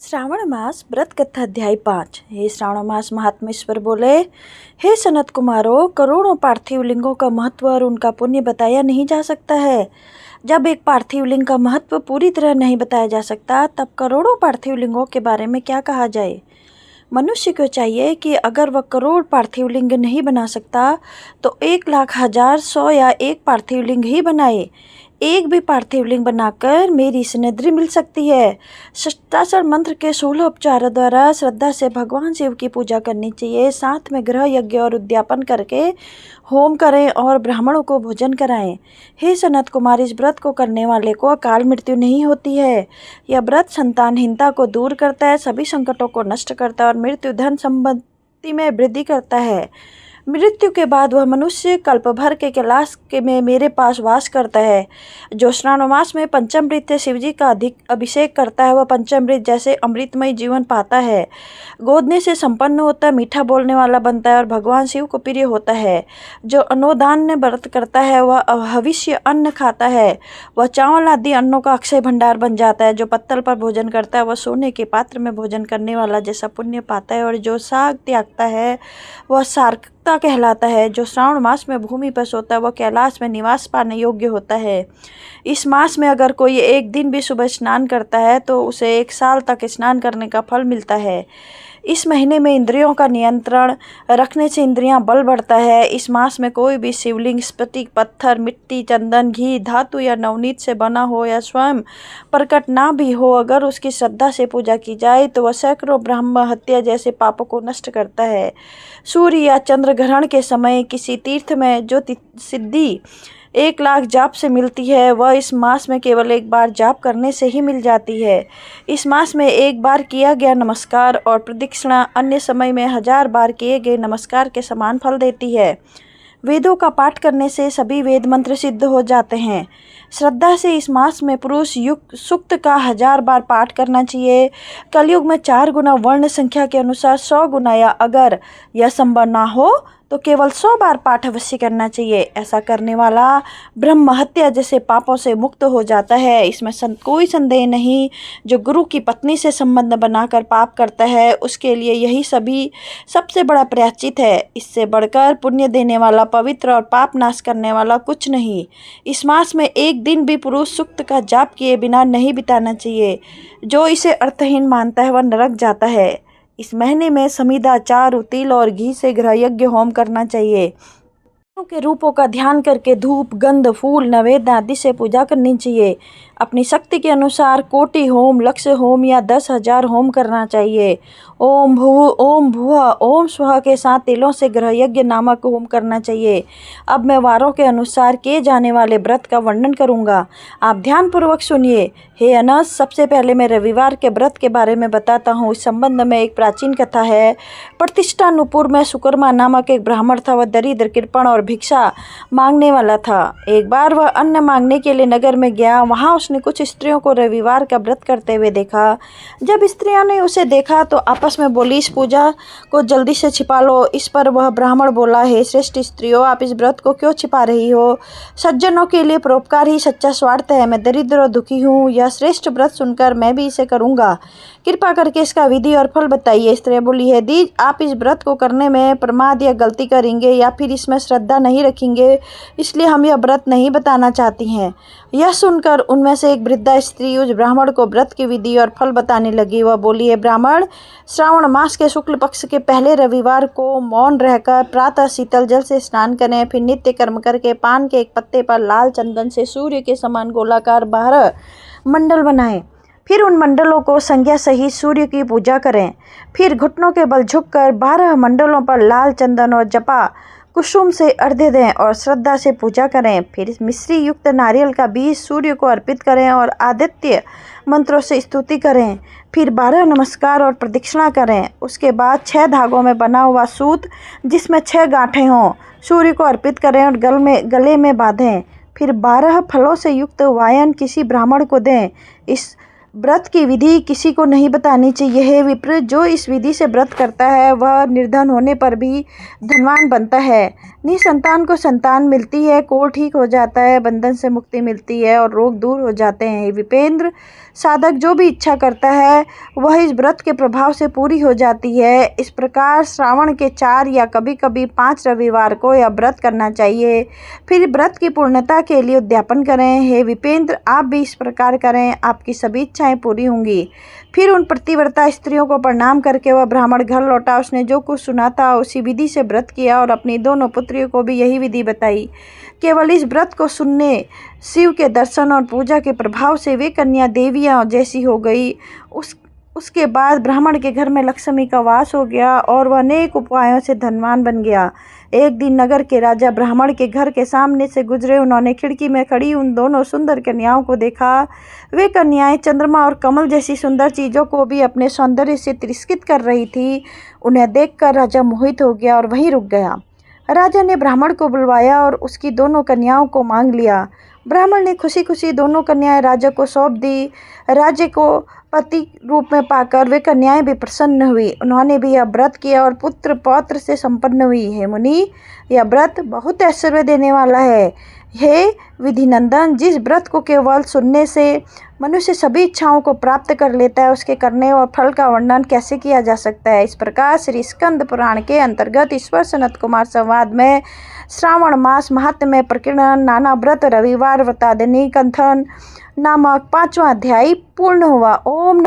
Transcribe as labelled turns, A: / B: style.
A: श्रावण मास व्रत कथा अध्याय 5। हे श्रावण मास महात्मेश्वर बोले, हे सनत कुमारों, करोड़ों पार्थिव लिंगों का महत्व और उनका पुण्य बताया नहीं जा सकता है। जब एक पार्थिव लिंग का महत्व पूरी तरह नहीं बताया जा सकता, तब करोड़ों पार्थिव लिंगों के बारे में क्या कहा जाए। मनुष्य को चाहिए कि अगर वह करोड़ पार्थिव लिंग नहीं बना सकता तो 1,00,000, 1,000, 100 या एक पार्थिव लिंग ही बनाए। एक भी पार्थिव लिंग बनाकर मेरी सिद्धि मिल सकती है। षष्ठाक्षर मंत्र के 16 उपचारों द्वारा श्रद्धा से भगवान शिव की पूजा करनी चाहिए। साथ में ग्रह यज्ञ और उद्यापन करके होम करें और ब्राह्मणों को भोजन कराएं। हे सनत कुमार, इस व्रत को करने वाले को अकाल मृत्यु नहीं होती है। यह व्रत संतानहीनता को दूर करता है, सभी संकटों को नष्ट करता है और मृत्यु धन संपत्ति में वृद्धि करता है। मृत्यु के बाद वह मनुष्य कल्प भर के कैलाश में मेरे पास वास करता है। जो श्रावण मास में पंचामृत से शिवजी का अधिक अभिषेक करता है, वह पंचामृत जैसे अमृतमय जीवन पाता है, गोदने से संपन्न होता है, मीठा बोलने वाला बनता है और भगवान शिव को प्रिय होता है। जो अन्नदान व्रत करता है, वह हविष्य अन्न खाता है, वह चावल आदि अन्नों का अक्षय भंडार बन जाता है। जो पत्तल पर भोजन करता है, वह सोने के पात्र में भोजन करने वाला जैसा पुण्य पाता है। और जो साग त्यागता है, वह सार्थकता कहलाता है। जो श्रावण मास में भूमि पर सोता है, वह कैलाश में निवास पाने योग्य होता है। इस मास में अगर कोई एक दिन भी सुबह स्नान करता है तो उसे 1 साल तक स्नान करने का फल मिलता है। इस महीने में इंद्रियों का नियंत्रण रखने से इंद्रियां बल बढ़ता है। इस मास में कोई भी शिवलिंग स्फटिक पत्थर, मिट्टी, चंदन, घी, धातु या नवनीत से बना हो या स्वयं प्रकट ना भी हो, अगर उसकी श्रद्धा से पूजा की जाए तो वह सैकड़ों ब्रह्म हत्या जैसे पापों को नष्ट करता है। सूर्य या चंद्र ग्रहण के समय किसी तीर्थ में जो सिद्धि 1,00,000 जाप से मिलती है, वह इस मास में केवल एक बार जाप करने से ही मिल जाती है। इस मास में एक बार किया गया नमस्कार और प्रदक्षिणा अन्य समय में 1000 बार किए गए नमस्कार के समान फल देती है। वेदों का पाठ करने से सभी वेद मंत्र सिद्ध हो जाते हैं। श्रद्धा से इस मास में पुरुष युक्त सूक्त का 1000 बार पाठ करना चाहिए। कलयुग में 4 गुना वर्ण संख्या के अनुसार 100 गुना, या अगर यह संभव ना हो तो केवल 100 बार पाठ अवश्य करना चाहिए। ऐसा करने वाला ब्रह्म हत्या जैसे पापों से मुक्त हो जाता है। इसमें कोई संदेह नहीं। जो गुरु की पत्नी से संबंध बनाकर पाप करता है, उसके लिए यही सबसे बड़ा प्रायश्चित है। इससे बढ़कर पुण्य देने वाला, पवित्र और पाप नाश करने वाला कुछ नहीं। इस मास में एक दिन भी पुरुष सूक्त का जाप किए बिना नहीं बिताना चाहिए। जो इसे अर्थहीन मानता है, वह नरक जाता है। इस महीने में समिधा, चारु, तिल और घी से गृह यज्ञ होम करना चाहिए। के रूपों का ध्यान करके धूप, गंध, फूल, नैवेद्य आदि से पूजा करनी चाहिए। अपनी शक्ति के अनुसार कोटि होम, लक्ष्य होम या 10,000 होम करना चाहिए। ओम भुवः, ओम स्वः के साथ तिलों से गृह यज्ञ नामक होम करना चाहिए। अब मैं वारों के अनुसार किए जाने वाले व्रत का वर्णन करूंगा, आप ध्यानपूर्वक सुनिए। हे अनस, सबसे पहले मैं रविवार के व्रत के बारे में बताता हूँ। इस संबंध में एक प्राचीन कथा है। प्रतिष्ठा नुपुर में सुकर्मा नामक एक ब्राह्मण था। वह दरिद्र, कृपण और भिक्षा मांगने वाला था। एक बार वह अन्न मांगने के लिए नगर में गया। वहाँ उसने कुछ स्त्रियों को रविवार का व्रत करते हुए देखा। जब स्त्रियों ने उसे देखा तो आपस में बोली, इस पूजा को जल्दी से छिपा लो। इस पर वह ब्राह्मण बोला, हे श्रेष्ठ स्त्रियों, आप इस व्रत को क्यों छिपा रही हो? सज्जनों के लिए परोपकार ही सच्चा स्वार्थ है। मैं दरिद्र और दुखी हूँ। यह श्रेष्ठ व्रत सुनकर मैं भी इसे करूँगा। कृपा करके इसका विधि और फल बताइए। स्त्री बोली, है दी, आप इस व्रत को करने में प्रमाद या गलती करेंगे या फिर इसमें श्रद्धा नहीं रखेंगे, इसलिए हम यह व्रत नहीं बताना चाहती हैं। यह सुनकर उनमें से एक वृद्धा स्त्री उस ब्राह्मण को व्रत की विधि और फल बताने लगी। वह बोली, है ब्राह्मण, श्रावण मास के शुक्ल पक्ष के पहले रविवार को मौन रहकर प्रातः शीतल जल से स्नान करें। फिर नित्य कर्म करके पान के एक पत्ते पर लाल चंदन से सूर्य के समान गोलाकार 12 मंडल बनाएं। फिर उन मंडलों को संज्ञा सहित सूर्य की पूजा करें। फिर घुटनों के बल झुककर 12 मंडलों पर लाल चंदन और जपा कुसुम से अर्घ्य दें और श्रद्धा से पूजा करें। फिर मिश्री युक्त नारियल का बीज सूर्य को अर्पित करें और आदित्य मंत्रों से स्तुति करें। फिर 12 नमस्कार और प्रदक्षिणा करें। उसके बाद 6 धागों में बना हुआ सूत जिसमें 6 गांठें हों, सूर्य को अर्पित करें और गले में बांधें। फिर 12 फलों से युक्त वायन किसी ब्राह्मण को दें। इस व्रत की विधि किसी को नहीं बतानी चाहिए। हे विप्र, जो इस विधि से व्रत करता है वह निर्धन होने पर भी धनवान बनता है। निसंतान को संतान मिलती है, कोढ़ ठीक हो जाता है, बंधन से मुक्ति मिलती है और रोग दूर हो जाते हैं। हे विपेंद्र, साधक जो भी इच्छा करता है वह इस व्रत के प्रभाव से पूरी हो जाती है। इस प्रकार श्रावण के 4 या कभी कभी 5 रविवार को यह व्रत करना चाहिए। फिर व्रत की पूर्णता के लिए उद्यापन करें। हे विपेंद्र, आप भी इस प्रकार करें, आपकी सभी इच्छाएं पूरी होंगी। फिर उन प्रतिव्रता स्त्रियों को प्रणाम करके वह ब्राह्मण घर लौटा। उसने जो कुछ सुना था उसी विधि से व्रत किया और अपनी दोनों पुत्रियों को भी यही विधि बताई। केवल इस व्रत को सुनने, शिव के दर्शन और पूजा के प्रभाव से वे कन्या देवियां जैसी हो गई। उसके बाद ब्राह्मण के घर में लक्ष्मी का वास हो गया और वह अनेक उपायों से धनवान बन गया। एक दिन नगर के राजा ब्राह्मण के घर के सामने से गुजरे। उन्होंने खिड़की में खड़ी उन दोनों सुंदर कन्याओं को देखा। वे कन्याएं चंद्रमा और कमल जैसी सुंदर चीज़ों को भी अपने सौंदर्य से तिरस्कृत कर रही थी। उन्हें देखकर राजा मोहित हो गया और वहीं रुक गया। राजा ने ब्राह्मण को बुलवाया और उसकी दोनों कन्याओं को मांग लिया। ब्राह्मण ने खुशी खुशी दोनों कन्याएं राजा को सौंप दी। राज्य को पति रूप में पाकर वे कन्याएं भी प्रसन्न हुई। उन्होंने भी यह व्रत किया और पुत्र पौत्र से संपन्न हुई। हे मुनि, यह व्रत बहुत ऐश्वर्य देने वाला है। हे विधिनंदन, जिस व्रत को केवल सुनने से मनुष्य सभी इच्छाओं को प्राप्त कर लेता है, उसके करने और फल का वर्णन कैसे किया जा सकता है। इस प्रकार श्री स्कंद पुराण के अंतर्गत ईश्वर सनत कुमार संवाद में श्रावण मास महात्म्य प्रकीर्णन नाना व्रत रविवार व्रतादिनी कथन नामक 5वां अध्याय पूर्ण हुआ। ओम